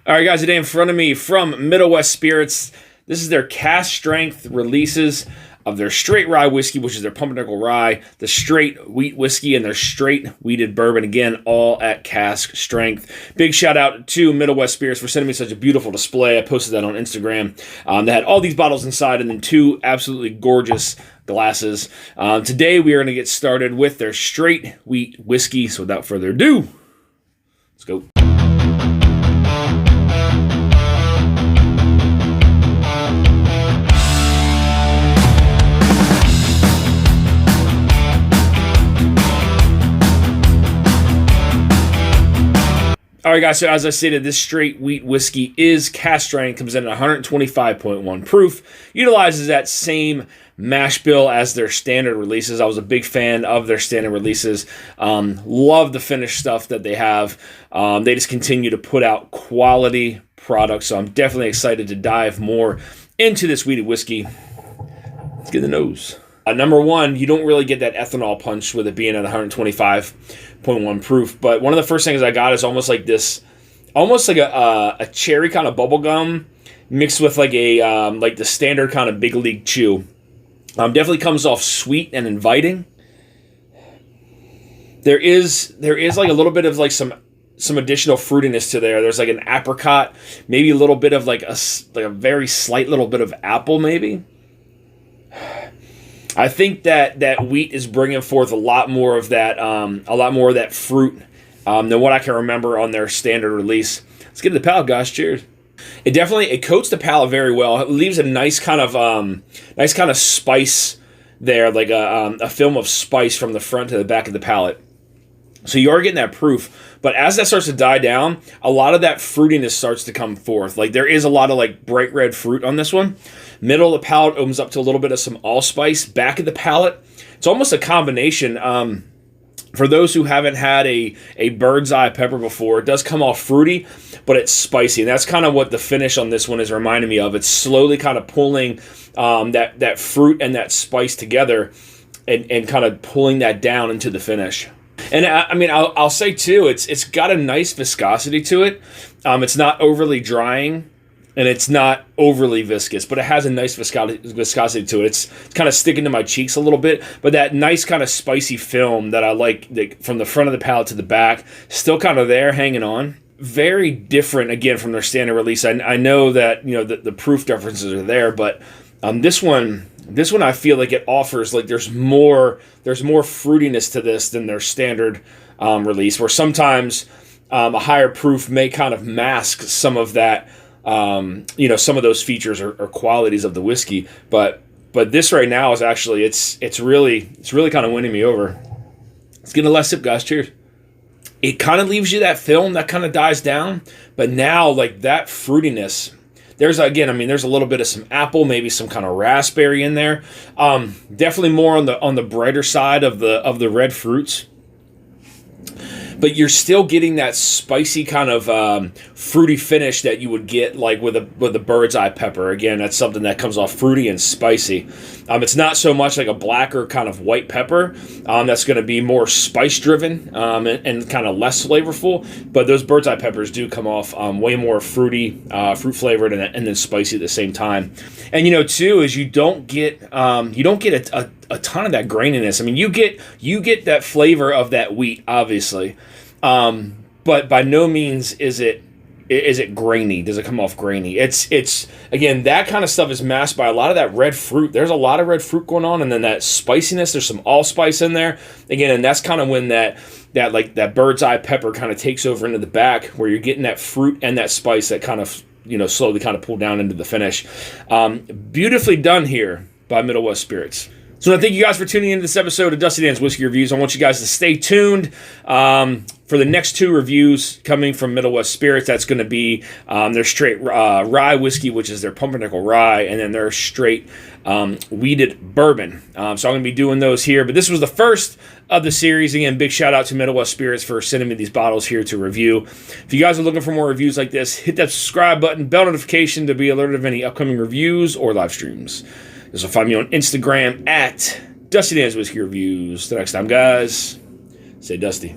All right, guys, today in front of me from Middle West Spirits, this is their cask strength releases of their straight rye whiskey, which is their pumpernickel rye, the straight wheat whiskey, and their straight wheated bourbon. Again, all at cask strength. Big shout out to Middle West Spirits for sending me such a beautiful display. I posted that on Instagram. They had all these bottles inside and then two absolutely gorgeous glasses. Today we are going to get started with their straight wheat whiskey. So without further ado, let's go. All right, guys, so as I stated, this straight wheat whiskey is cask strength, comes in at 125.1 proof, utilizes that same mash bill as their standard releases. I was a big fan of their standard releases. Love the finished stuff that they have. They just continue to put out quality products, so I'm definitely excited to dive more into this wheated whiskey. Let's get the nose. Number one, you don't really get that ethanol punch with it being at 125.1 proof. But one of the first things I got is almost like this, almost like a cherry kind of bubble gum mixed with like a like the standard kind of big league chew. Definitely comes off sweet and inviting. There is like a little bit of like some additional fruitiness to there. There's like an apricot, maybe a little bit of like a very slight little bit of apple maybe. I think that wheat is bringing forth a lot more of that fruit than what I can remember on their standard release. Let's get to the palate, guys. Cheers. It coats the palate very well. It leaves a nice kind of spice there, like a film of spice from the front to the back of the palate. So you are getting that proof, but as that starts to die down, a lot of that fruitiness starts to come forth. Like there is a lot of like bright red fruit on this one. Middle of the palate opens up to a little bit of some allspice. Back of the palate, it's almost a combination. For those who haven't had a bird's eye pepper before, it does come off fruity, but it's spicy. And that's kind of what the finish on this one is reminding me of. It's slowly kind of pulling that fruit and that spice together and kind of pulling that down into the finish. And I mean, I'll say too, it's got a nice viscosity to it. It's not overly drying. And it's not overly viscous, but it has a nice viscosity to it. It's kind of sticking to my cheeks a little bit, but that nice kind of spicy film that I like from the front of the palate to the back, still kind of there hanging on. Very different, again, from their standard release. I know that the proof differences are there, but this one I feel like it offers like there's more fruitiness to this than their standard release, where sometimes a higher proof may kind of mask some of that. Some of those features or qualities of the whiskey, but this right now is actually it's really kind of winning me over. Let's get a last sip, guys. Cheers. It kind of leaves you that film that kind of dies down, but now like that fruitiness. There's a little bit of some apple, maybe some kind of raspberry in there. Definitely more on the brighter side of the red fruits. But you're still getting that spicy kind of fruity finish that you would get like with a bird's eye pepper. Again, that's something that comes off fruity and spicy. It's not so much like a blacker kind of white pepper. That's going to be more spice driven and kind of less flavorful. But those bird's eye peppers do come off way more fruity, fruit flavored, and then spicy at the same time. And too is you don't get a ton of that graininess. I mean, you get that flavor of that wheat, obviously, but by no means is it grainy. Does it come off grainy? It's again, that kind of stuff is masked by a lot of that red fruit. There's a lot of red fruit going on, and then that spiciness. There's some allspice in there again, and that's kind of when that bird's eye pepper kind of takes over into the back, where you're getting that fruit and that spice that kind of slowly kind of pull down into the finish. Beautifully done here by Middle West Spirits. So I thank you guys for tuning into this episode of Dusty Dan's Whiskey Reviews. I want you guys to stay tuned for the next two reviews coming from Middle West Spirits. That's going to be their straight rye whiskey, which is their pumpernickel rye, and then their straight wheated bourbon. So I'm going to be doing those here. But this was the first of the series. Again, big shout out to Middle West Spirits for sending me these bottles here to review. If you guys are looking for more reviews like this, hit that subscribe button, bell notification to be alerted of any upcoming reviews or live streams. You will find me on Instagram at Dusty Dan's Whiskey Reviews. Till next time, guys, stay dusty.